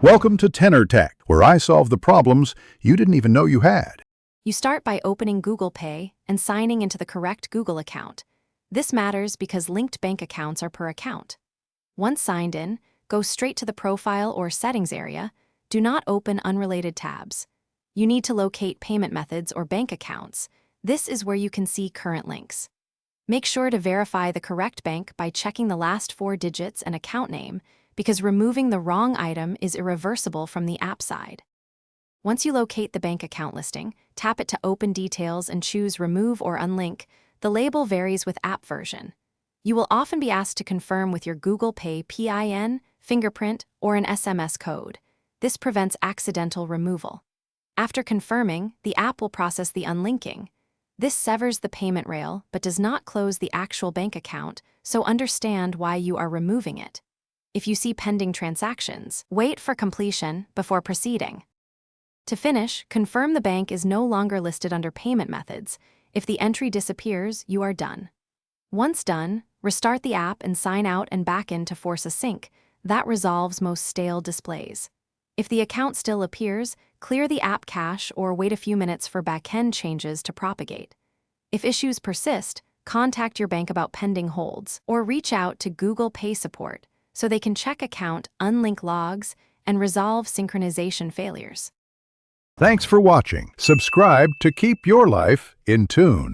Welcome to Tenor Tech, where I solve the problems you didn't even know you had. You start by opening Google Pay and signing into the correct Google account. This matters because linked bank accounts are per account. Once signed in, go straight to the Profile or Settings area. Do not open unrelated tabs. You need to locate payment methods or bank accounts. This is where you can see current links. Make sure to verify the correct bank by checking the last 4 digits and account name, because removing the wrong item is irreversible from the app side. Once you locate the bank account listing, tap it to open details and choose Remove or Unlink. The label varies with app version. You will often be asked to confirm with your Google Pay PIN, fingerprint, or an SMS code. This prevents accidental removal. After confirming, the app will process the unlinking. This severs the payment rail but does not close the actual bank account, so understand why you are removing it. If you see pending transactions, wait for completion before proceeding. To finish, confirm the bank is no longer listed under payment methods. If the entry disappears, you are done. Once done, restart the app and sign out and back in to force a sync. That resolves most stale displays. If the account still appears, clear the app cache or wait a few minutes for backend changes to propagate. If issues persist, contact your bank about pending holds or reach out to Google Pay support so they can check account, unlink logs, and resolve synchronization failures. Thanks for watching. Subscribe to keep your life in tune.